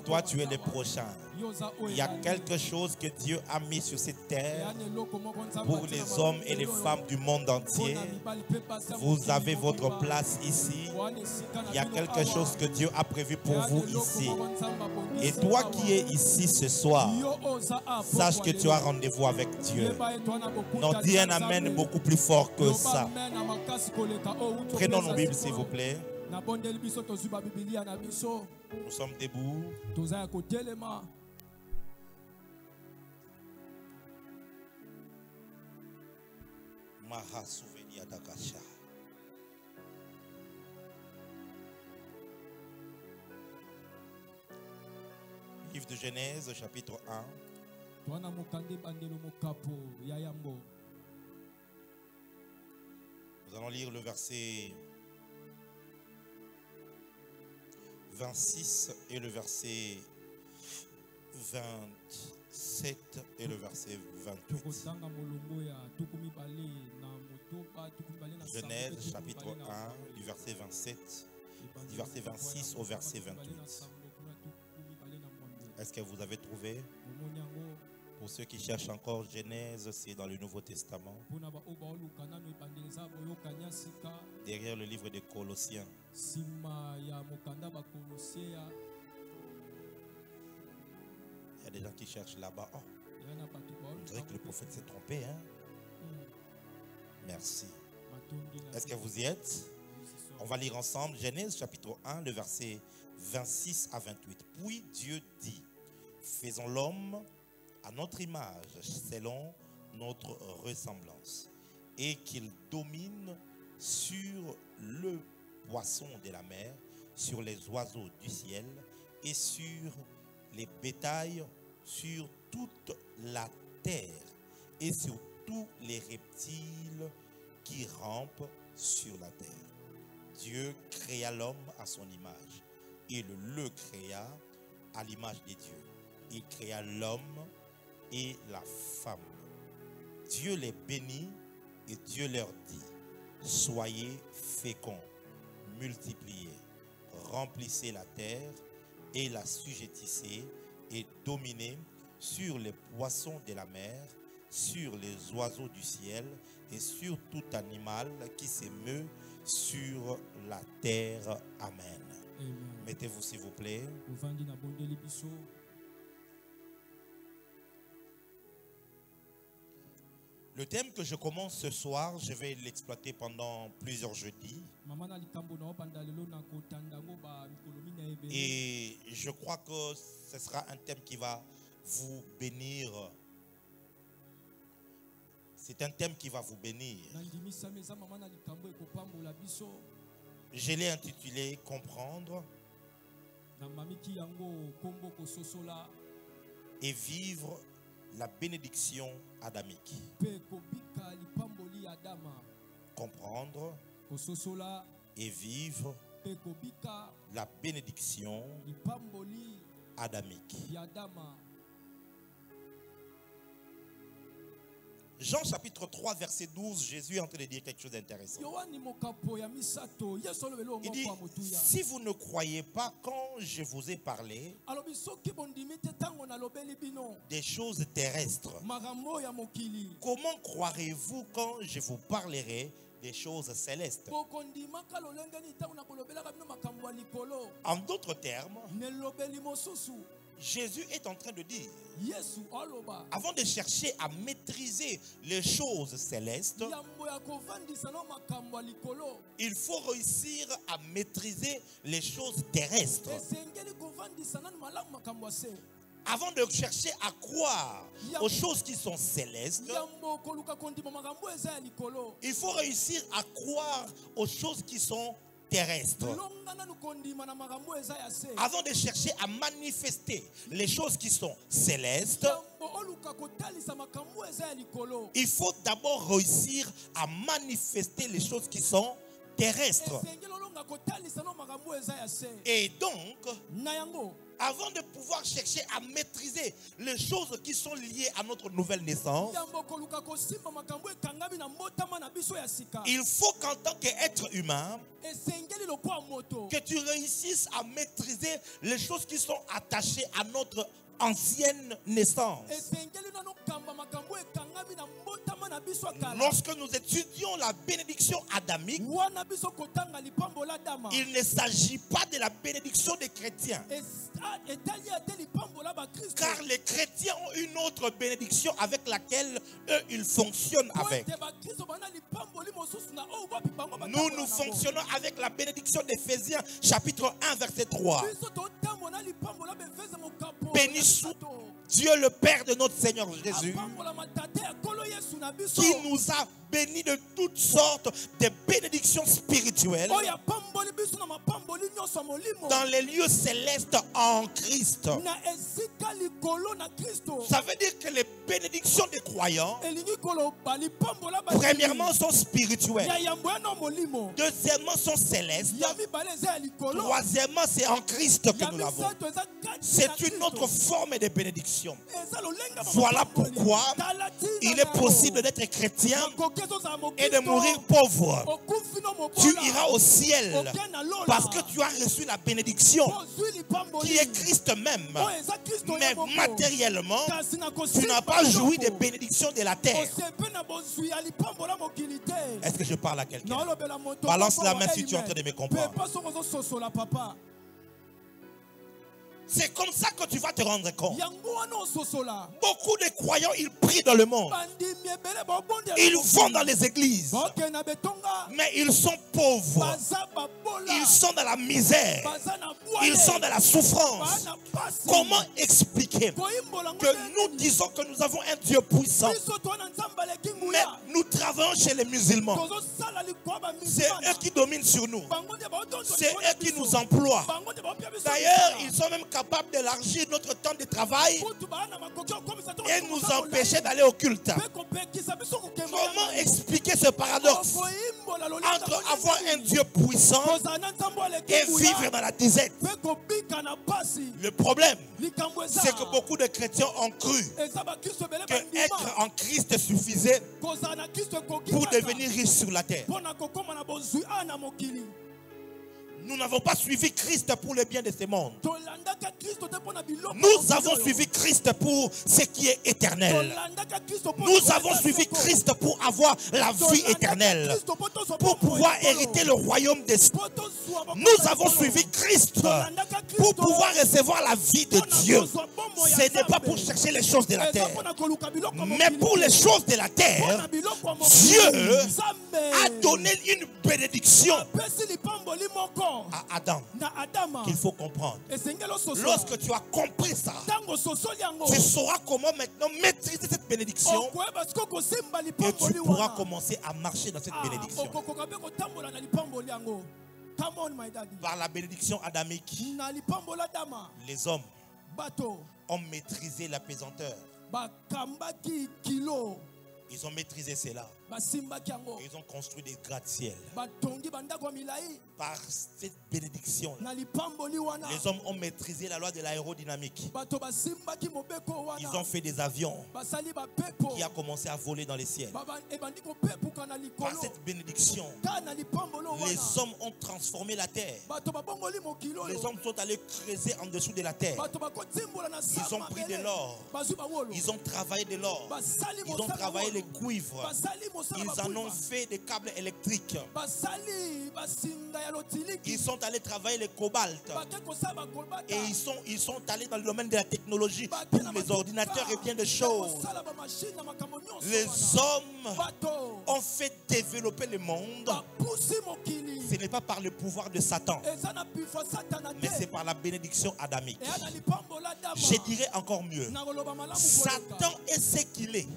Toi, tu es le prochain. Il y a quelque chose que Dieu a mis sur cette terre pour les hommes et les femmes du monde entier. Vous avez votre place ici. Il y a quelque chose que Dieu a prévu pour vous ici. Et toi qui es ici ce soir, sache que tu as rendez-vous avec Dieu. Non, dis un amen beaucoup plus fort que ça. Prenons nos Bibles, s'il vous plaît. Nous sommes debout. Maha Souvenia Dakasha. Livre de Genèse, chapitre 1. Nous allons lire le verset 26 et le verset 27 et le verset 28. Genèse chapitre 1 du verset 27, du verset 26 au verset 28. Est-ce que vous avez trouvé? Pour ceux qui cherchent encore, Genèse, c'est dans le Nouveau Testament. Derrière le livre des Colossiens. Il y a des gens qui cherchent là-bas. Oh, on dirait que le prophète s'est trompé. Hein? Merci. Est-ce que vous y êtes? On va lire ensemble Genèse chapitre 1, le verset 26 à 28. Puis Dieu dit, faisons l'homme à notre image, selon notre ressemblance, et qu'il domine sur le poisson de la mer, sur les oiseaux du ciel, et sur les bétails, sur toute la terre, et sur tous les reptiles qui rampent sur la terre. Dieu créa l'homme à son image. Il le créa à l'image de Dieu. Il créa l'homme et la femme. Dieu les bénit et Dieu leur dit, soyez féconds, multipliez, remplissez la terre et la sujettissez et dominez sur les poissons de la mer, sur les oiseaux du ciel et sur tout animal qui se meut sur la terre. Amen. Amen. Mettez-vous s'il vous plaît. Le thème que je commence ce soir, je vais l'exploiter pendant plusieurs jeudis. Et je crois que ce sera un thème qui va vous bénir. C'est un thème qui va vous bénir. Je l'ai intitulé « Comprendre et vivre la bénédiction adamique ». Comprendre et vivre la bénédiction adamique. Jean chapitre 3 verset 12, Jésus est en train de dire quelque chose d'intéressant. Il dit, si vous ne croyez pas quand je vous ai parlé des choses terrestres, comment croirez-vous quand je vous parlerai des choses célestes? En d'autres termes, Jésus est en train de dire, avant de chercher à maîtriser les choses célestes, il faut réussir à maîtriser les choses terrestres. Avant de chercher à croire aux choses qui sont célestes, il faut réussir à croire aux choses qui sont terrestres. Avant de chercher à manifester les choses qui sont célestes, il faut d'abord réussir à manifester les choses qui sont terrestre. Et donc, avant de pouvoir chercher à maîtriser les choses qui sont liées à notre nouvelle naissance, il faut qu'en tant qu'être humain, que tu réussisses à maîtriser les choses qui sont attachées à notre ancienne naissance. Lorsque nous étudions la bénédiction adamique, il ne s'agit pas de la bénédiction des chrétiens. Car les chrétiens ont une autre bénédiction avec laquelle eux, ils fonctionnent avec. Nous fonctionnons avec la bénédiction d'Éphésiens chapitre 1 verset 3. Béni soit Dieu le Père de notre Seigneur Jésus, qui nous a bénis de toutes sortes de bénédictions spirituelles dans les lieux célestes en Christ. Ça veut dire que les bénédictions des croyants, premièrement, sont spirituelles. Deuxièmement, sont célestes. Troisièmement, c'est en Christ que nous l'avons. C'est une autre forme de bénédiction. Voilà pourquoi il est possible d'être chrétien et de mourir pauvre. Tu iras au ciel parce que tu as reçu la bénédiction qui est Christ même. Mais matériellement, tu n'as pas joui des bénédictions de la terre. Est-ce que je parle à quelqu'un? Balance la main si tu es en train de me comprendre. C'est comme ça que tu vas te rendre compte. Beaucoup de croyants, ils prient dans le monde. Ils vont dans les églises. Mais ils sont pauvres. Ils sont dans la misère. Ils sont dans la souffrance. Comment expliquer que nous disons que nous avons un Dieu puissant, mais nous travaillons chez les musulmans? C'est eux qui dominent sur nous. C'est eux qui nous emploient. D'ailleurs, ils sont même capables d'élargir notre temps de travail et nous empêcher d'aller au culte. Comment expliquer ce paradoxe entre avoir un Dieu puissant et vivre dans la disette? Le problème, c'est que beaucoup de chrétiens ont cru que être en Christ suffisait pour devenir riche sur la terre. Nous n'avons pas suivi Christ pour le bien de ce monde. Nous avons suivi Christ pour ce qui est éternel. Nous avons suivi Christ pour avoir la vie éternelle, pour pouvoir hériter le royaume des cieux. Nous avons suivi Christ pour pouvoir recevoir la vie de Dieu. Ce n'est pas pour chercher les choses de la terre, mais pour les choses de la terre. Dieu a donné une bénédiction à Adam qu'il faut comprendre. Lorsque tu as compris ça, tu sauras comment maintenant maîtriser cette bénédiction et tu pourras commencer à marcher dans cette bénédiction. Par la bénédiction adamique, les hommes ont maîtrisé la pesanteur. Ils ont maîtrisé cela. Ils ont construit des gratte-ciel. Par cette bénédiction, les hommes ont maîtrisé la loi de l'aérodynamique. Ils ont fait des avions qui ont commencé à voler dans les ciels. Par cette bénédiction, les hommes ont transformé la terre. Les hommes sont allés creuser en dessous de la terre. Ils ont pris de l'or. Ils ont travaillé de l'or. Ils ont travaillé les cuivres. Ils en ont fait des câbles électriques. Ils sont allés travailler le cobalt. Et ils sont allés dans le domaine de la technologie pour les ordinateurs et bien de choses. Les hommes ont fait développer le monde. Ce n'est pas par le pouvoir de Satan, mais c'est par la bénédiction adamique. Je dirais encore mieux, Satan est ce qu'il est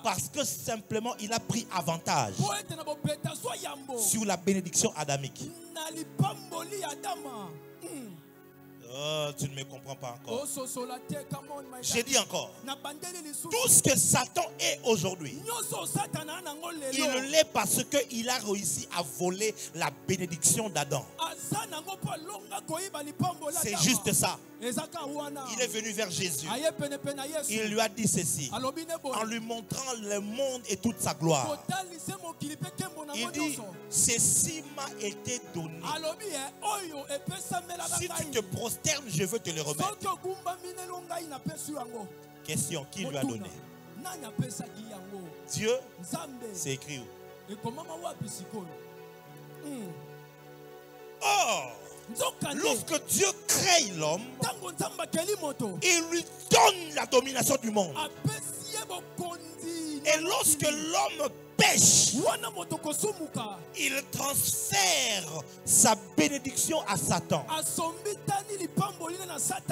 parce que simplement il a pris avantage sur la bénédiction adamique. Oh, tu ne me comprends pas encore. J'ai dit encore. Tout ce que Satan est aujourd'hui, il l'est parce qu'il a réussi à voler la bénédiction d'Adam. C'est juste ça. Il est venu vers Jésus. Il lui a dit ceci, en lui montrant le monde et toute sa gloire. Il dit, ceci m'a été donné. Si tu te prosternes, je veux te le remettre. Question, qui lui a donné? Dieu, c'est écrit où? Or, lorsque Dieu crée l'homme, il lui donne la domination du monde. Et lorsque l'homme pêche, il transfère sa bénédiction à Satan.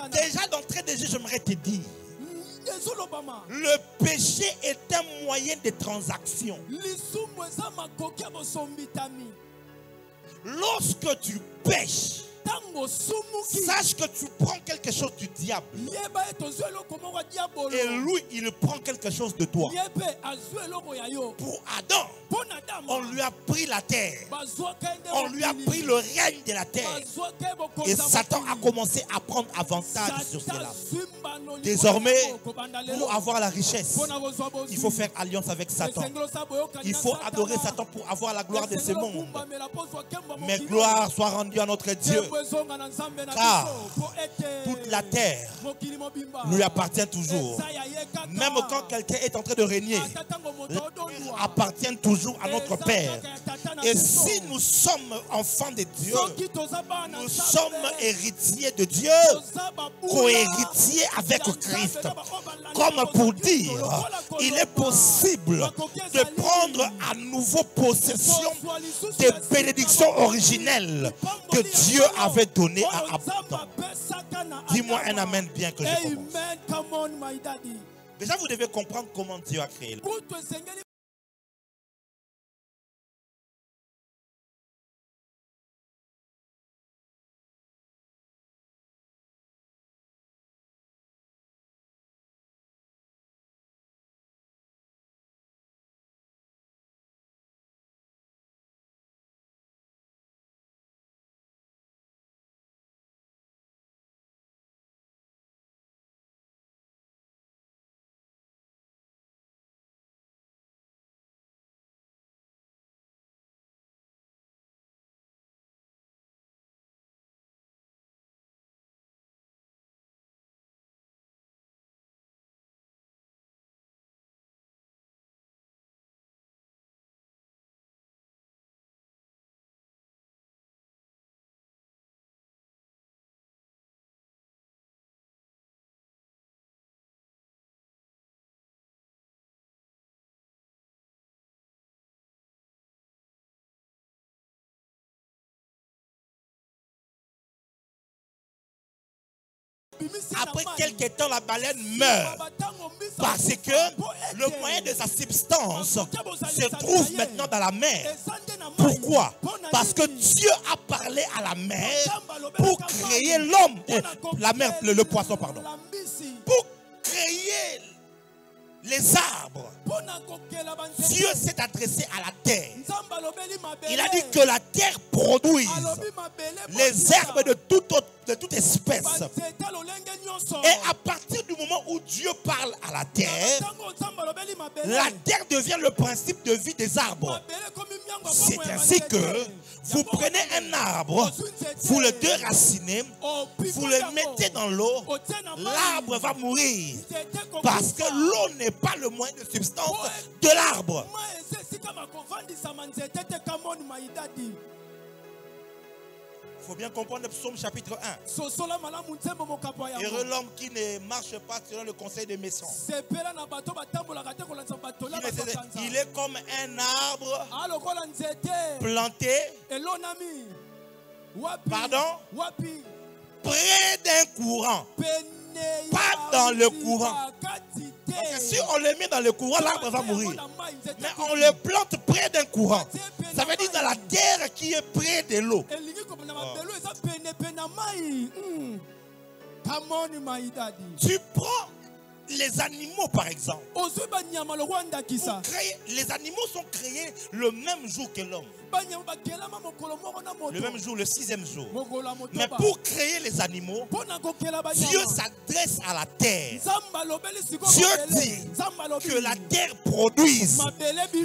Déjà d'entrée de jeu, j'aimerais te dire, le péché est un moyen de transaction. Lorsque tu pêches, sache que tu prends quelque chose du diable. Et lui, il prend quelque chose de toi. Pour Adam, on lui a pris la terre. On lui a pris le règne de la terre. Et Satan a commencé à prendre avantage sur cela. Désormais, pour avoir la richesse, il faut faire alliance avec Satan. Il faut adorer Satan pour avoir la gloire de ce monde. Mais gloire soit rendue à notre Dieu. Car toute la terre lui appartient toujours. Même quand quelqu'un est en train de régner, la terre appartient toujours à notre Père. Et si nous sommes enfants de Dieu, nous sommes héritiers de Dieu, co-héritiers avec Christ. Comme pour dire, il est possible de prendre à nouveau possession des bénédictions originelles que Dieu avait données à Abraham. Dis-moi un amen bien que je commence. Déjà, vous devez comprendre comment Dieu a créé. Après quelques temps, la baleine meurt. Parce que le moyen de sa substance se trouve maintenant dans la mer. Pourquoi? Parce que Dieu a parlé à la mer pour créer l'homme. La mer, le poisson, pardon. Pour créer les arbres. Dieu s'est adressé à la terre. Il a dit que la terre produise les herbes de toute espèce. Et à partir du moment où Dieu parle à la terre devient le principe de vie des arbres. C'est ainsi que vous prenez un arbre, vous le déracinez, vous le mettez dans l'eau, l'arbre va mourir. Parce que l'eau n'est pas le moyen de substance de l'arbre. Il faut bien comprendre le psaume chapitre 1. Heureux l'homme qui ne marche pas selon le conseil des méchants. Il est comme un arbre planté, près d'un courant. Pas dans le courant. Donc, si on le met dans le courant, l'arbre va mourir. Mais on le plante près d'un courant. Ça veut dire dans la terre qui est près de l'eau. Come on, my daddy. Tu prends les animaux par exemple. Les animaux sont créés le même jour que l'homme. Le même jour, le 6e jour. Mais pour créer les animaux, Dieu s'adresse à la terre. Dieu dit que la terre produise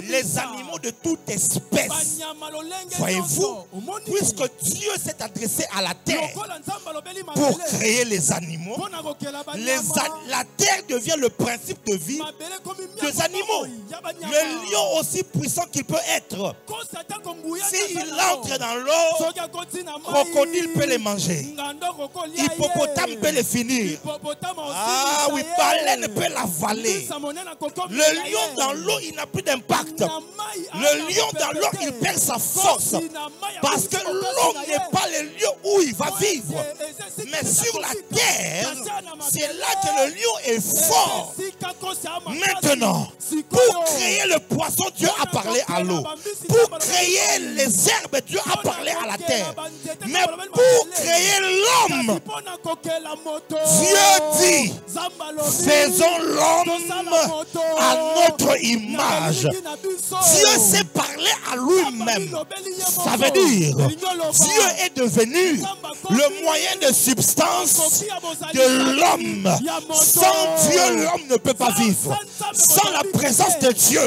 les animaux de toute espèce. Voyez-vous, puisque Dieu s'est adressé à la terre pour créer les animaux, la terre devient le principe de vie des animaux. Le lion, aussi puissant qu'il peut être, s'il entre dans l'eau, crocodile peut les manger, hippopotame peut les finir, ah oui, baleine peut l'avaler. Le lion dans l'eau, il n'a plus d'impact. Le lion dans l'eau, il perd sa force, parce que l'eau n'est pas le lieu où il va vivre. Mais sur la terre, c'est là que le lion est fort. Maintenant, pour créer le poisson, Dieu a parlé à l'eau. Pour créer les herbes, Dieu a parlé à la terre. Mais pour créer l'homme, Dieu dit, faisons l'homme à notre image. Dieu s'est parlé à lui-même. Ça veut dire, Dieu est devenu le moyen de substance de l'homme. Sans Dieu, l'homme ne peut pas vivre. Sans la présence de Dieu,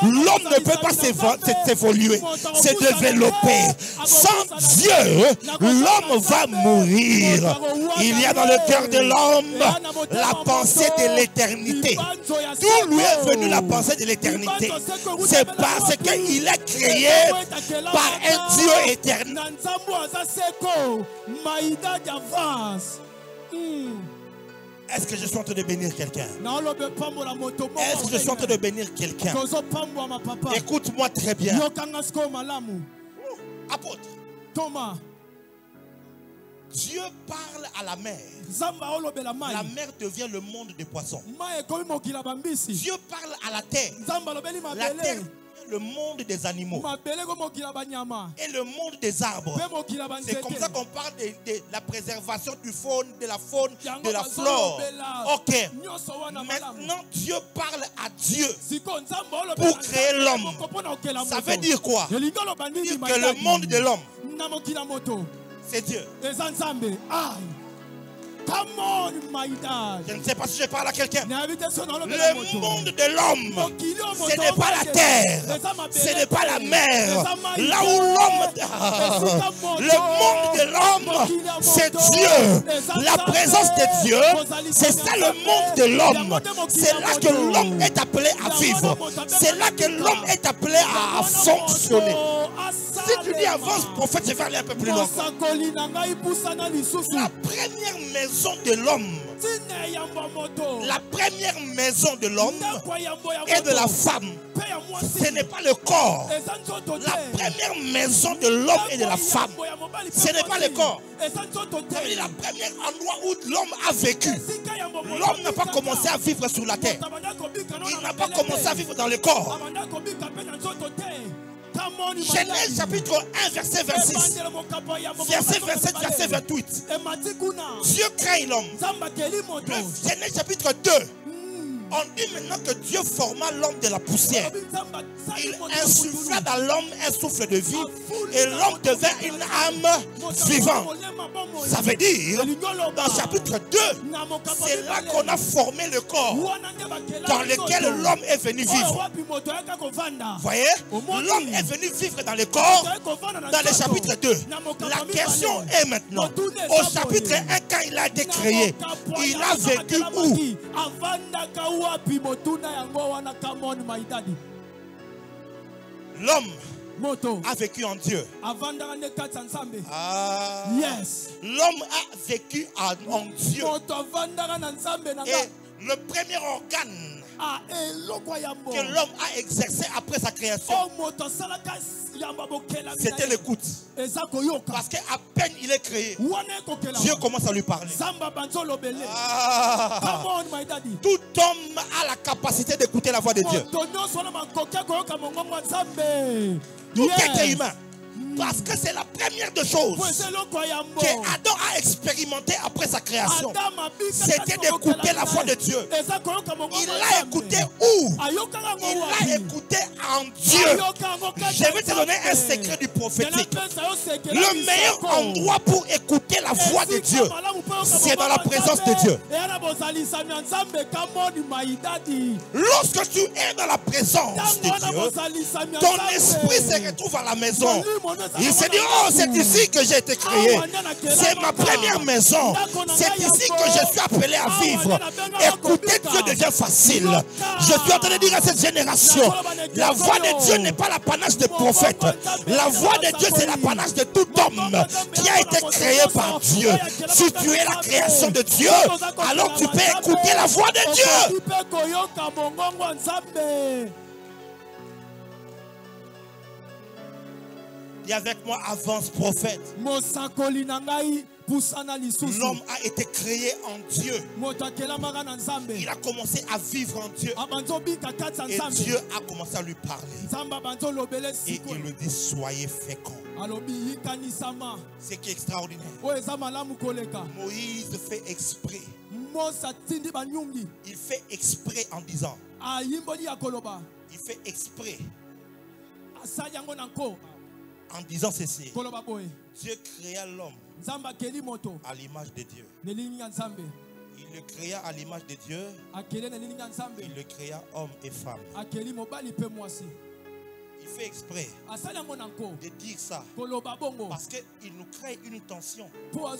l'homme ne peut pas s'évoluer, se développer. Sans Dieu, l'homme va mourir. Il y a dans le cœur de l'homme la pensée de l'éternité. D'où lui est venue la pensée de l'éternité? C'est parce qu'il est créé par un Dieu éternel. Est-ce que je suis en train de bénir quelqu'un? Est-ce que je suis en train de bénir quelqu'un? Écoute-moi très bien. Apôtre, Thomas, Dieu parle à la mer. La mer devient le monde des poissons. Dieu parle à la terre. La terre, le monde des animaux et le monde des arbres. C'est comme ça qu'on parle de la préservation du faune, de la faune, de la flore. Ok. Maintenant, Dieu parle à Dieu pour créer l'homme. Ça veut dire quoi? Dire que le monde de l'homme, c'est Dieu. Come on, my dad. Je ne sais pas si je parle à quelqu'un. Le monde de l'homme, ce n'est pas la terre, ce n'est pas la mer. Là où l'homme, le monde de l'homme, c'est Dieu. La présence de Dieu, c'est ça le monde de l'homme. C'est là que l'homme est appelé à vivre. C'est là que l'homme est appelé à fonctionner. Si tu dis avance, prophète, je vais aller un peu plus loin. La première maison de l'homme, la première maison de l'homme et de la femme, ce n'est pas le corps. La première maison de l'homme et de la femme, ce n'est pas le corps. Ça veut dire la première endroit où l'homme a vécu. L'homme n'a pas commencé à vivre sur la terre. Il n'a pas commencé à vivre dans le corps. Genèse chapitre 1, verset 26, verset 27, verset 28. Dieu crée l'homme. Genèse chapitre 2. On dit maintenant que Dieu forma l'homme de la poussière. Il insuffla dans l'homme un souffle de vie et l'homme devint une âme vivante. Ça veut dire, dans chapitre 2, c'est là qu'on a formé le corps dans lequel l'homme est venu vivre. Vous voyez, l'homme est venu vivre dans le corps dans le chapitre 2. La question est maintenant, au chapitre 1, quand il a été créé, il a vécu où? L'homme a vécu en Dieu. Yes. L'homme a vécu en Dieu. Et le premier organe que l'homme a exercé après sa création, c'était l'écoute. Parce qu'à peine il est créé, Dieu commence à lui parler. Tout homme a la capacité d'écouter la voix de Dieu. Tout être humain Parce que c'est la première des choses que Adam a expérimenté après sa création. C'était d'écouter la voix de Dieu. Il l'a écouté où? Il l'a écouté en Dieu. Je vais te donner un secret du prophétique. Le meilleur endroit pour écouter la voix de Dieu, c'est dans la présence de Dieu. Lorsque tu es dans la présence de Dieu, ton esprit se retrouve à la maison. Il se dit, oh, c'est ici que j'ai été créé. C'est ma première maison. C'est ici que je suis appelé à vivre. Écouter Dieu devient facile. Je suis en train de dire à cette génération, la voix de Dieu n'est pas l'apanage des prophètes. La voix de Dieu, c'est l'apanage de tout homme qui a été créé par Dieu. Si tu es la création de Dieu, alors tu peux écouter la voix de Dieu. Dis avec moi, avance prophète. L'homme a été créé en Dieu. Il a commencé à vivre en Dieu. Et Dieu a commencé à lui parler. Et il lui dit, soyez féconds. C'est qui est extraordinaire. Moïse fait exprès. Il fait exprès en disant. Il fait exprès. En disant ceci. Dieu créa l'homme à l'image de Dieu. Il le créa à l'image de Dieu. Il le créa homme et femme. Il fait exprès de dire ça parce qu'il nous crée une tension. Parce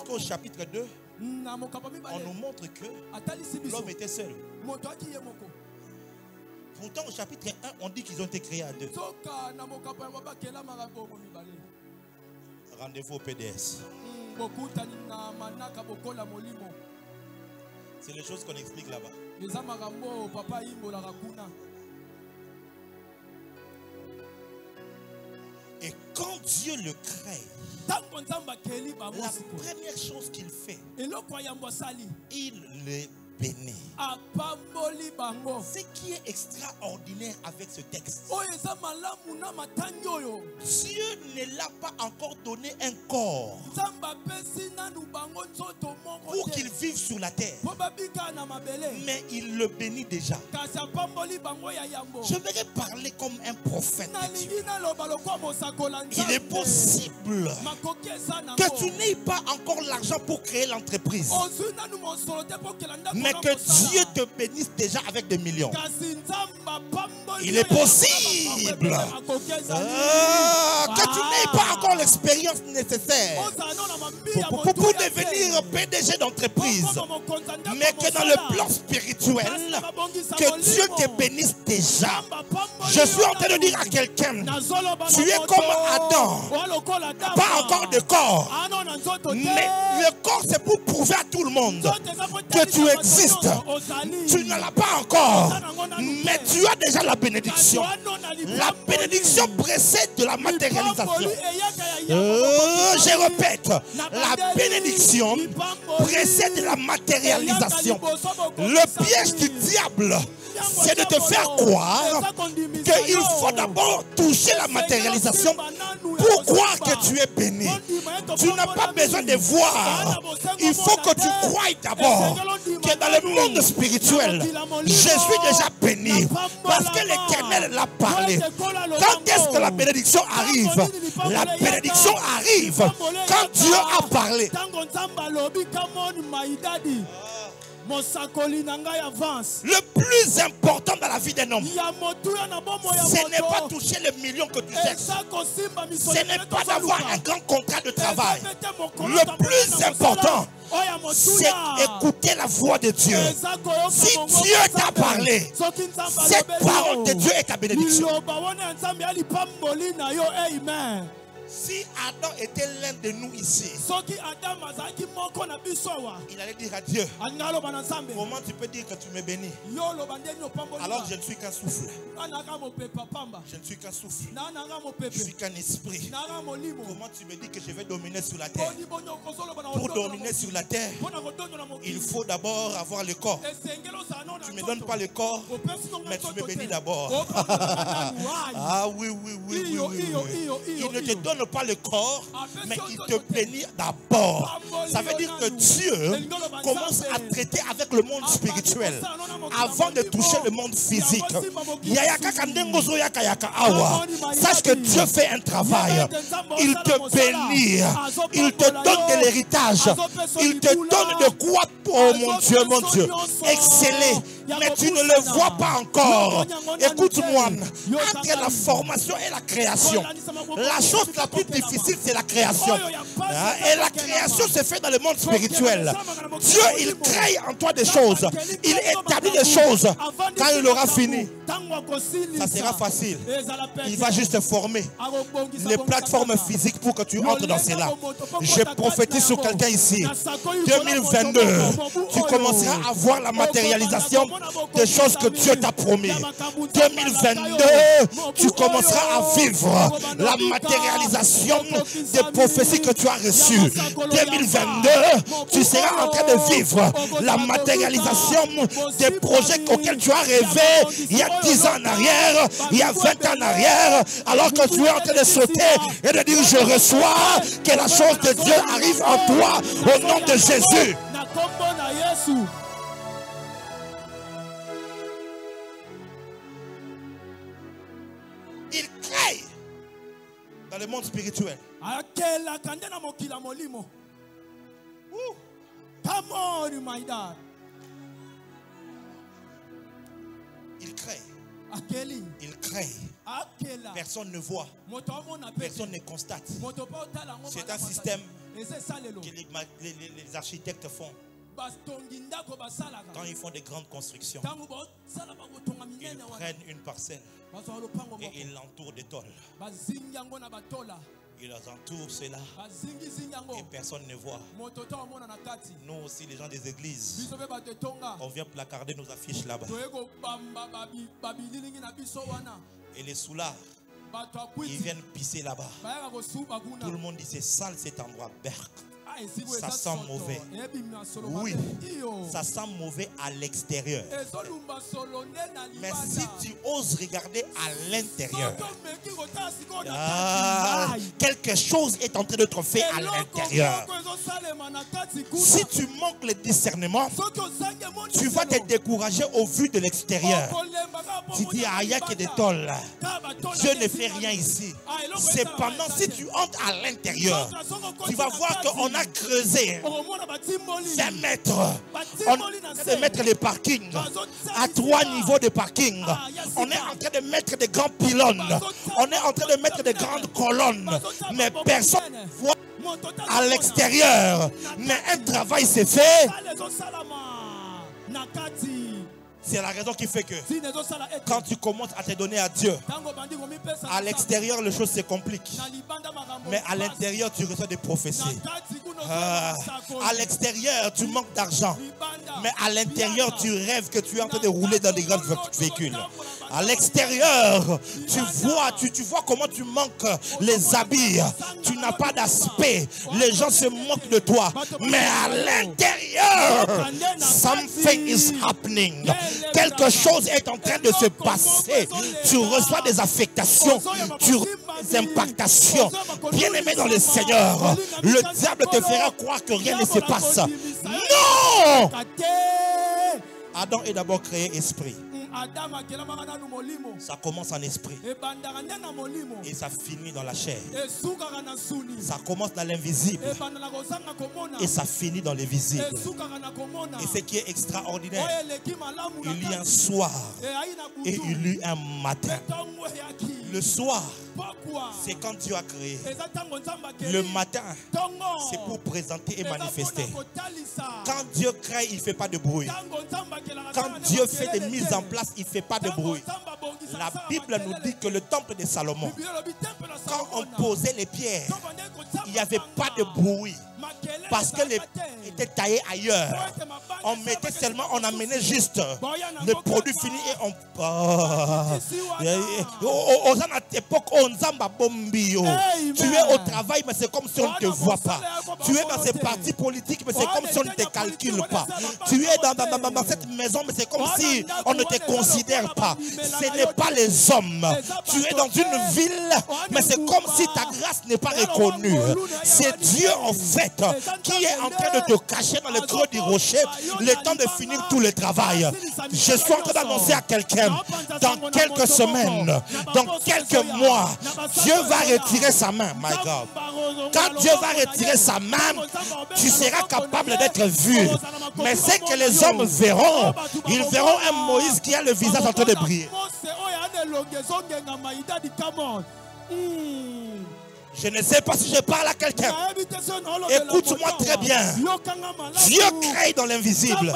qu'au chapitre 2, on nous montre que l'homme était seul. Pourtant, au chapitre 1, on dit qu'ils ont été créés à deux. Rendez-vous au PDS. C'est les choses qu'on explique là-bas. Et quand Dieu le crée, la première chose qu'il fait, il le bénit. Ce qui est extraordinaire avec ce texte, Dieu ne l'a pas encore donné un corps pour qu'il vive sur la terre, mais il le bénit déjà. Je vais parler comme un prophète de Dieu. Il est possible que tu n'aies pas encore l'argent pour créer l'entreprise, mais que Dieu te bénisse déjà avec des millions. Il est possible que tu n'aies pas encore l'expérience nécessaire pour devenir PDG d'entreprise, mais que dans le plan spirituel, que Dieu te bénisse déjà. Je suis en train de dire à quelqu'un, tu es comme Adam, pas encore de corps, mais le corps c'est pour prouver à tout le monde que tu existes. Tu ne l'as pas encore, mais tu as déjà la bénédiction. La bénédiction précède de la matérialisation. Je répète, la bénédiction précède de la matérialisation. Le piège du diable, c'est de te faire croire qu'il faut d'abord toucher la matérialisation pour croire que tu es béni. Tu n'as pas besoin de voir. Il faut que tu croies d'abord que dans le monde spirituel, je suis déjà béni parce que l'Éternel l'a parlé. Quand est-ce que la bénédiction arrive? La bénédiction arrive quand Dieu a parlé. Le plus important dans la vie d'un homme, ce n'est pas toucher les millions que tu cherches. Ce n'est pas d'avoir un grand contrat de travail. Le plus important, c'est écouter la voix de Dieu. Si Dieu t'a parlé, cette parole de Dieu est ta bénédiction. Si Adam était l'un de nous ici, il allait dire à Dieu, comment tu peux dire que tu me bénis alors que je ne suis qu'un souffle? Je ne suis qu'un souffle. Je suis qu'un esprit. Comment tu me dis que je vais dominer sur la terre? Pour dominer sur la terre, il faut d'abord avoir le corps. Tu ne me donnes pas le corps, mais tu me bénis d'abord. Ah oui, oui, oui, oui, oui, oui. Il ne te donne pas le corps, mais il te bénit d'abord. Ça veut dire que Dieu commence à traiter avec le monde spirituel avant de toucher le monde physique. Sache que Dieu fait un travail. Il te bénit. Il te donne de l'héritage. Il te donne de quoi, oh mon Dieu, exceller. Mais tu ne le vois pas encore. Écoute-moi, entre la formation et la création, la chose la plus difficile, c'est la création. Et la création se fait dans le monde spirituel. Dieu, il crée en toi des choses. Il établit des choses. Quand il aura fini, ça sera facile. Il va juste former les plateformes physiques pour que tu entres dans cela. Je prophétise sur quelqu'un ici. 2022, tu commenceras à voir la matérialisation des choses que Dieu t'a promis. 2022, tu commenceras à vivre la matérialisation des prophéties que tu as reçues. 2022, tu seras en train de vivre la matérialisation des projets auxquels tu as rêvé il y a 10 ans en arrière, il y a 20 ans en arrière, alors que tu es en train de sauter et de dire je reçois que la chose de Dieu arrive en toi au nom de Jésus. Il crée dans le monde spirituel. Come on, my dad. Il crée. Il crée. Personne ne voit. Personne ne constate. C'est un système que les architectes font. Quand ils font des grandes constructions, ils prennent une parcelle et ils l'entourent de tôles. Ils entourent cela et personne ne voit. Nous aussi, les gens des églises, on vient placarder nos affiches là-bas. Et les soulards, ils viennent pisser là-bas. Tout le monde dit c'est sale cet endroit. Berk. Ça sent mauvais. Oui, ça sent mauvais à l'extérieur. Mais si tu oses regarder à l'intérieur, quelque chose est en train d'être fait à l'intérieur. Si tu manques le discernement, tu vas te décourager au vu de l'extérieur. Tu dis, il n'y a que des tôles. Dieu ne fait rien ici. Cependant, si tu entres à l'intérieur, tu vas voir qu'on a creusé 20 mètres. On est de mettre les parkings à 3 niveaux de parking. On est en train de mettre des grands pylônes. On est en train de mettre des grandes colonnes. Mais personne ne voit à l'extérieur. Mais un travail s'est fait. C'est la raison qui fait que quand tu commences à te donner à Dieu, à l'extérieur, les choses se compliquent. Mais à l'intérieur, tu reçois des prophéties. À l'extérieur, tu manques d'argent. Mais à l'intérieur, tu rêves que tu es en train de rouler dans des grands véhicules. À l'extérieur, tu vois comment tu manques les habits. Tu n'as pas d'aspect. Les gens se moquent de toi. Mais à l'intérieur, something is happening. Quelque chose est en train de se passer. Tu reçois des affectations. Tu reçois des impactations. Bien-aimé dans le Seigneur, le diable te fera croire que rien ne se passe. Non! Adam est d'abord créé esprit. Ça commence en esprit et ça finit dans la chair. Ça commence dans l'invisible et ça finit dans le visible. Et ce qui est extraordinaire, il y a un soir et il y a un matin. Le soir, c'est quand Dieu a créé. Le matin, c'est pour présenter et manifester. Quand Dieu crée, il ne fait pas de bruit. Quand Dieu fait des mises en place, il ne fait pas de bruit. La Bible nous dit que le temple de Salomon, quand on posait les pierres, il n'y avait pas de bruit. Parce que les étaient taillés ailleurs. On mettait seulement, on amenait juste le produit fini et on... Aux à l'époque, on zamba bombio. Tu es au travail, mais c'est comme si on ne te voit pas. Tu es dans ces partis politiques, mais c'est comme si on ne te calcule pas. Tu es dans cette maison, mais c'est comme si on ne te considère pas. Ce n'est pas les hommes. Tu es dans une ville, mais c'est comme si ta grâce n'est pas reconnue. C'est Dieu en fait qui est en train de te cacher dans le creux du rocher le temps de finir tout le travail. Je suis en train d'annoncer à quelqu'un, dans quelques semaines, dans quelques mois, Dieu va retirer sa main. My God. Quand Dieu va retirer sa main, tu seras capable d'être vu. Mais c'est que les hommes verront, ils verront un Moïse qui a le visage en train de briller. Je ne sais pas si je parle à quelqu'un. Écoute-moi très bien. Dieu crée dans l'invisible.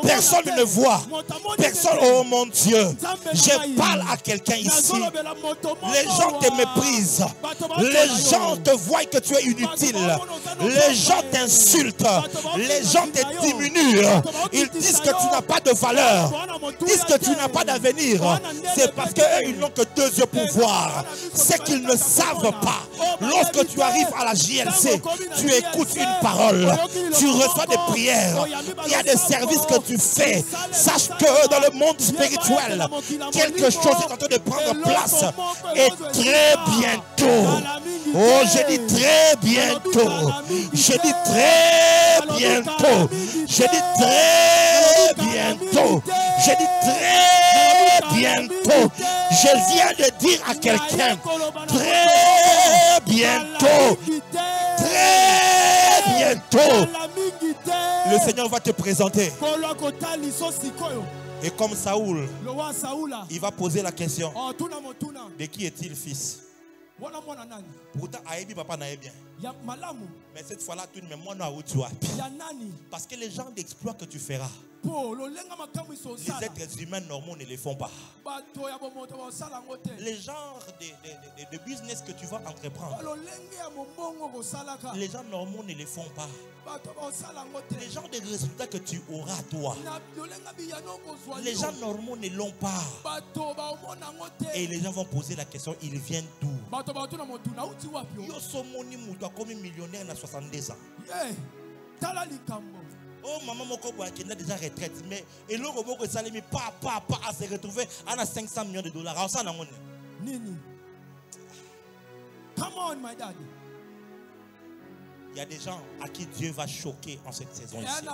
Personne ne voit. Personne, oh mon Dieu. Je parle à quelqu'un ici. Les gens te méprisent. Les gens te voient que tu es inutile. Les gens t'insultent. Les gens te diminuent. Ils disent que tu n'as pas de valeur. Ils disent que tu n'as pas d'avenir. C'est parce qu'eux, ils n'ont que deux yeux pour voir. C'est qu'ils ne savent pas. Lorsque tu arrives à la JLC, tu écoutes une parole, tu reçois des prières, il y a des services que tu fais. Sache que dans le monde spirituel, quelque chose est en train de prendre place. Et très bientôt, oh je dis très bientôt, je dis très bientôt, je dis très bientôt, je dis très bientôt, je viens de dire à quelqu'un, très bientôt, très bientôt, le Seigneur va te présenter. Et comme Saoul, il va poser la question, de qui est-il fils? Pourtant, Aïbi papa n'a bien. Mais cette fois-là, tout le monde parce que les gens d'exploit que tu feras, les êtres humains normaux ne les font pas. Les genres de business que tu vas entreprendre, les gens normaux ne les font pas. Les genres de résultats que tu auras toi, les gens normaux ne l'ont pas. Et les gens vont poser la question, ils viennent d'où? Yosomoni Mouta comme millionnaire à 72 ans. Oh maman moko qui a déjà retraite, mais et le robot que ça lui pas à se retrouver à 500 millions de dollars. Nini. Come on my daddy. Il y a des gens à qui Dieu va choquer en cette saison ici.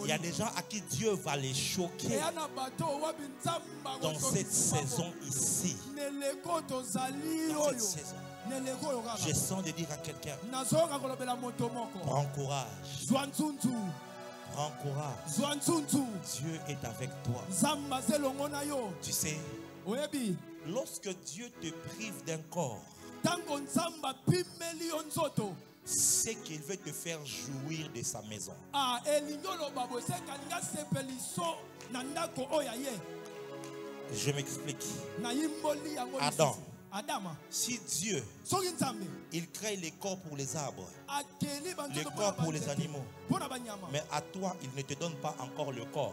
Il y a des gens à qui Dieu va les choquer dans cette saison ici. Dans cette saison. Je sens de dire à quelqu'un, prends courage. Prends courage. Dieu est avec toi. Tu sais, lorsque Dieu te prive d'un corps, c'est qu'il veut te faire jouir de sa maison. Je m'explique. Adam, si Dieu, il crée les corps pour les arbres, les corps pour les animaux, mais à toi, il ne te donne pas encore le corps.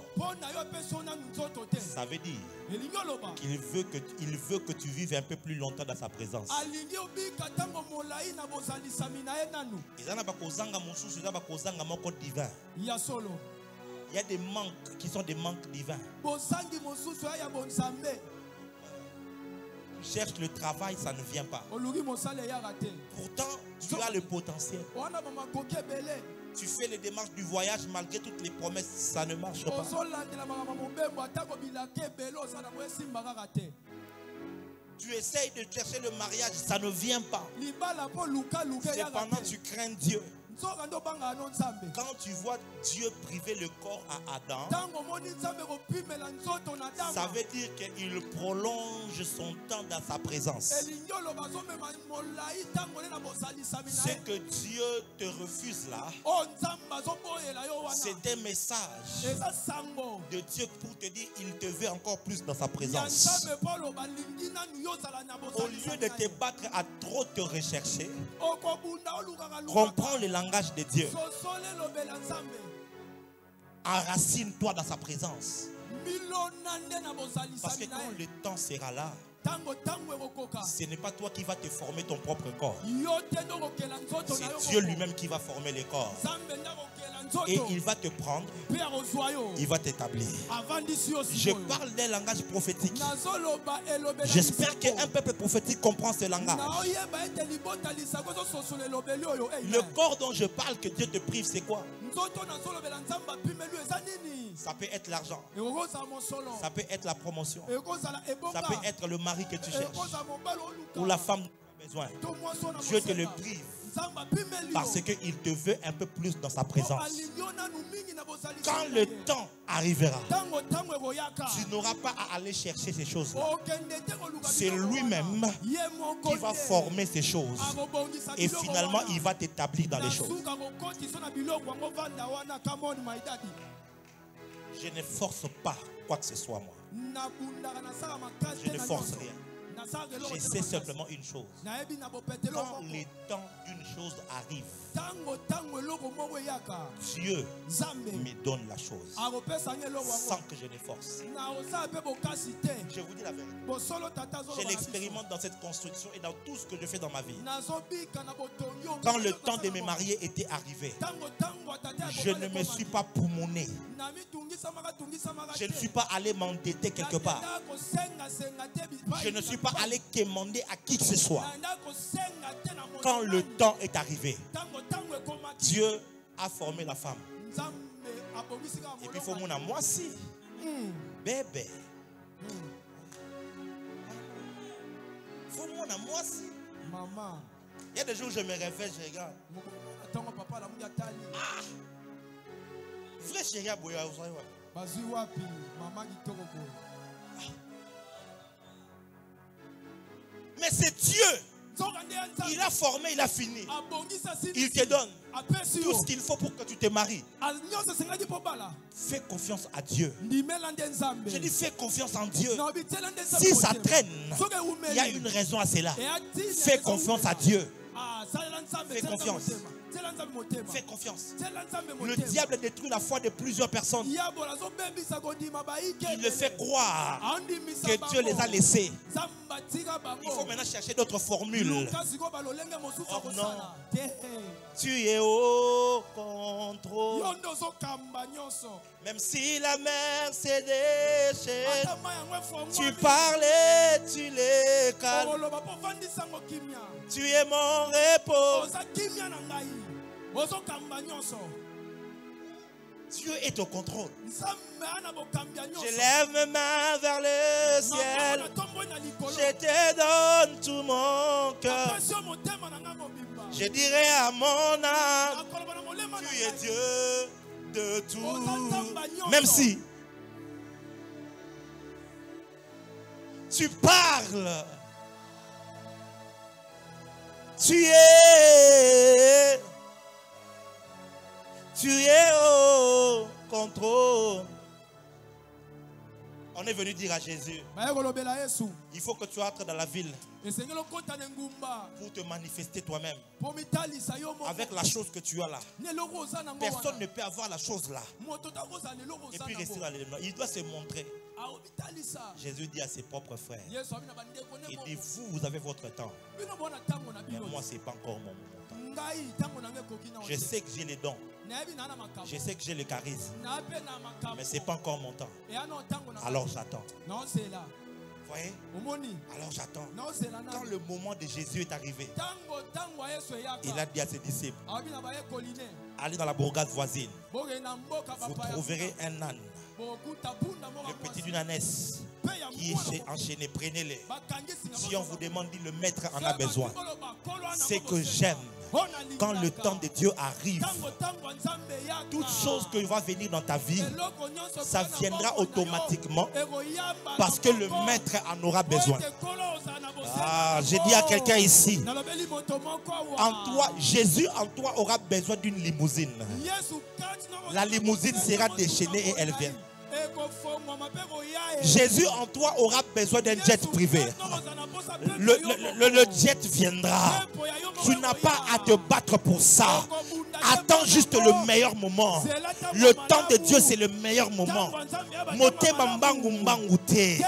Ça veut dire qu'il veut que tu vives un peu plus longtemps dans sa présence. Il y a des manques qui sont des manques divins. Tu cherches le travail, ça ne vient pas. Pourtant, tu as le potentiel. Tu fais les démarches du voyage malgré toutes les promesses, ça ne marche pas. Tu essayes de chercher le mariage, ça ne vient pas. Cependant, tu crains Dieu. Quand tu vois Dieu priver le corps à Adam, ça veut dire qu'il prolonge son temps dans sa présence. Ce que Dieu te refuse là, c'est un message de Dieu pour te dire qu'il te veut encore plus dans sa présence. Au lieu de te battre à trop te rechercher, comprends le langage de Dieu. Enracine-toi dans sa présence. Parce que quand le temps sera là, ce n'est pas toi qui vas te former ton propre corps. C'est Dieu lui-même qui va former le corps. Et il va te prendre, il va t'établir. Je parle d'un langage prophétique. J'espère qu'un peuple prophétique comprend ce langage. Le corps dont je parle que Dieu te prive, c'est quoi? Ça peut être l'argent. Ça peut être la promotion. Ça peut être le mari que tu cherches. Ou la femme dont tu as besoin. Dieu te le prive. Parce qu'il te veut un peu plus dans sa présence. Quand le temps arrivera, tu n'auras pas à aller chercher ces choses-là. C'est lui-même qui va former ces choses. Et finalement, il va t'établir dans les choses. Je ne force pas quoi que ce soit, moi. Je ne force rien. Je sais simplement une chose. Quand le temps d'une chose arrive, Dieu me donne la chose sans que je ne force. Je vous dis la vérité. Je l'expérimente dans cette construction et dans tout ce que je fais dans ma vie. Quand le temps de me marier était arrivé, je ne me suis pas poumoné. Je ne suis pas allé m'endetter quelque part. Je ne suis pas aller quémander à qui que ce soit. Quand le temps est arrivé, Dieu a formé la femme. Et puis il faut mon amour aussi. Bébé. Il faut mon amour aussi. Maman. Il y a des jours où je me réveille, je regarde. Ah. Frère chéri, Aboya, vous savez quoi? Mais c'est Dieu. Il a formé, il a fini. Il te donne tout ce qu'il faut pour que tu te maries. Fais confiance à Dieu. Je dis fais confiance en Dieu. Si ça traîne, il y a une raison à cela. Fais confiance à Dieu. Fais confiance. Fais confiance. Le diable détruit la foi de plusieurs personnes. Il le fait croire que Dieu les a laissés. Il faut maintenant chercher d'autres formules. Oh non. Tu es au contrôle. Même si la mer s'est déchaînée, tu parlais, tu les calmes. Tu es mon repos. Dieu est au contrôle. Je lève mes mains vers le ciel. Je te donne tout mon cœur. Je dirai à mon âme, tu es Dieu de tout. Même si tu parles, tu es au contrôle. On est venu dire à Jésus, il faut que tu entres dans la ville pour te manifester toi-même avec la chose que tu as là. Personne ne peut avoir la chose là et puis rester dans les mains. Il doit se montrer. Jésus dit à ses propres frères, il dit vous avez votre temps, mais moi c'est pas encore mon temps. Je sais que j'ai les dons, je sais que j'ai le charisme, mais c'est pas encore mon temps. Alors j'attends. Voyez? Alors j'attends. Quand le moment de Jésus est arrivé, il a dit à ses disciples, allez dans la bourgade voisine, vous trouverez un âne, le petit d'une ânesse qui est enchaîné, prenez-les. Si on vous demande, dit le maître en a besoin. Ce que j'aime, quand le temps de Dieu arrive, toute chose qui va venir dans ta vie, ça viendra automatiquement parce que le maître en aura besoin. Ah, j'ai dit à quelqu'un ici, en toi, Jésus en toi aura besoin d'une limousine. La limousine sera déchaînée et elle vient. Jésus en toi aura besoin d'un jet privé. Le jet viendra. Tu n'as pas à te battre pour ça. Attends juste le meilleur moment. Le temps de Dieu, c'est le meilleur moment. Motema mbangu mbangu te.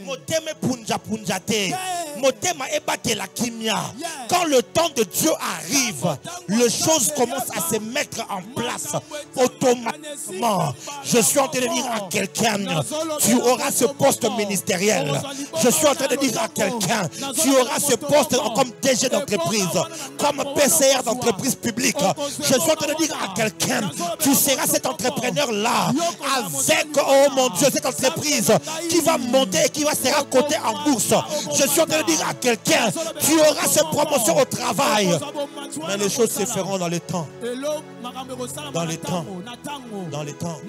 Motema punja punja te. Motema ebate la kimia. Quand le temps de Dieu arrive, les choses commencent à se mettre en place automatiquement. Je suis en train de dire à quelqu'un, tu auras ce poste ministériel. Je suis en train de dire à quelqu'un, tu auras ce poste comme DG d'entreprise, comme PCR d'entreprise publique. Je suis en train de dire à quelqu'un, tu seras cet entrepreneur-là avec, oh mon Dieu, cette entreprise qui va monter et qui va se côté en bourse. Je suis en train de dire à quelqu'un, tu auras cette promotion au travail. Mais les choses se feront dans le temps. Dans le temps. Dans le temps.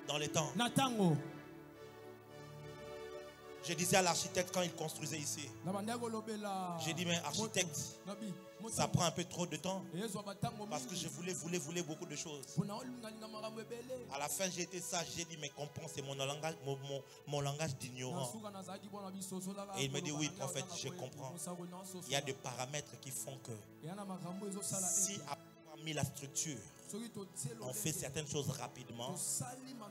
Dans le temps. Je disais à l'architecte quand il construisait ici, j'ai dit mais architecte, ça prend un peu trop de temps parce que je voulais beaucoup de choses. À la fin j'ai été sage, j'ai dit mais comprends, c'est mon langage d'ignorant. Et il me dit oui prophète, je comprends. Il y a des paramètres qui font que si après avoir mis la structure, on fait certaines choses rapidement,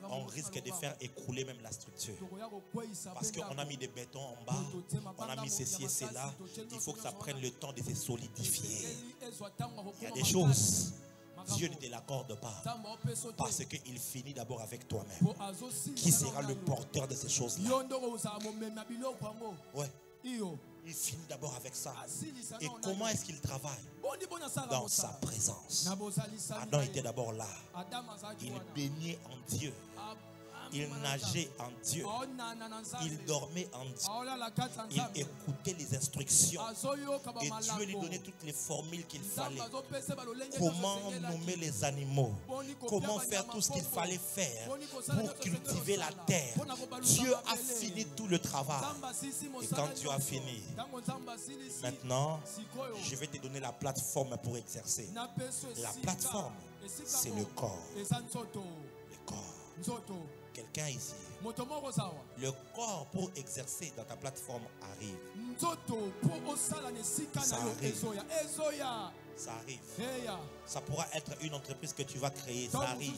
on risque de faire écrouler même la structure. Parce qu'on a mis des bétons en bas, on a mis ceci et cela. Il faut que ça prenne le temps de se solidifier. Il y a des choses, Dieu ne te l'accorde pas. Parce qu'il finit d'abord avec toi-même. Qui sera le porteur de ces choses-là? Ouais. Il finit d'abord avec ça. Et comment est-ce qu'il travaille? Dans sa présence. Adam était d'abord là. Il baignait en Dieu. Il nageait en Dieu. Il dormait en Dieu. Il écoutait les instructions. Et Dieu lui donnait toutes les formules qu'il fallait. Comment nommer les animaux. Comment faire tout ce qu'il fallait faire pour cultiver la terre. Dieu a fini tout le travail. Et quand Dieu a fini, maintenant, je vais te donner la plateforme pour exercer. La plateforme, c'est le corps. Le corps. Quelqu'un ici, le corps pour exercer dans ta plateforme arrive. Ça arrive. Ça arrive. Ça pourra être une entreprise que tu vas créer. Ça arrive.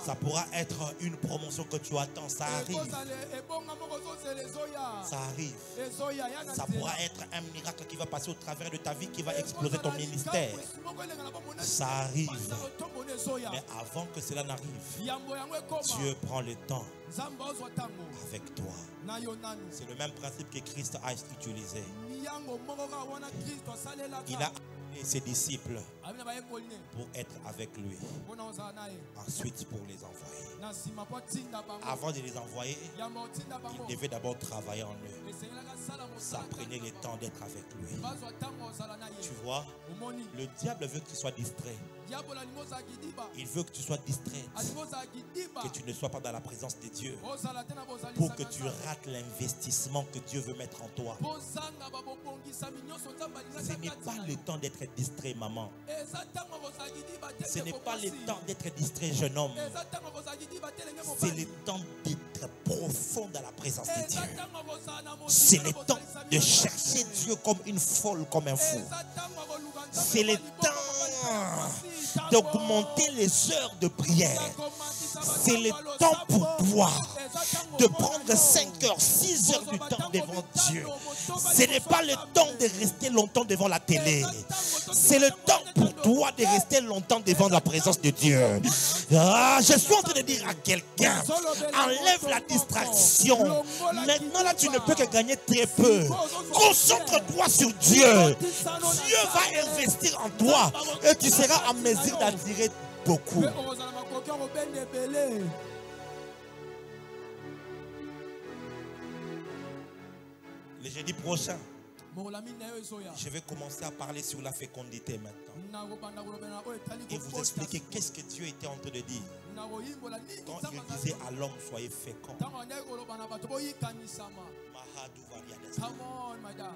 Ça pourra être une promotion que tu attends. Ça arrive. Ça arrive. Ça pourra être un miracle qui va passer au travers de ta vie, qui va exploser ton ministère. Ça arrive. Mais avant que cela n'arrive, Dieu prend le temps avec toi. C'est le même principe que Christ a utilisé. Il a appelé ses disciples pour être avec lui. Ensuite pour les envoyer. Avant de les envoyer, il devait d'abord travailler en eux. Ça prenait le temps d'être avec lui. Tu vois, le diable veut que tu sois distrait. Il veut que tu sois distrait, que tu ne sois pas dans la présence de Dieu, pour que tu rates l'investissement que Dieu veut mettre en toi. Ce n'est pas le temps d'être distrait, maman. Ce n'est pas le temps d'être distrait, jeune homme. C'est le temps d'être profond dans la présence de Dieu. C'est le temps de chercher Dieu comme une folle, comme un fou. C'est le temps d'augmenter les heures de prière. C'est le temps pour toi de prendre 5 heures, 6 heures du temps devant Dieu. Ce n'est pas le temps de rester longtemps devant la télé. C'est le temps pour toi de rester longtemps devant la présence de Dieu. Ah, je suis en train de dire à quelqu'un, enlève la distraction. Maintenant là, tu ne peux que gagner très peu. Concentre-toi sur Dieu. Dieu va investir en toi et tu seras en mesure d'attirer beaucoup. Le jeudi prochain, Je vais commencer à parler sur la fécondité maintenant. Et vous expliquer qu'est-ce que Dieu était en train de dire. Quand il disait à l'homme, soyez fécond. Come on, my dad.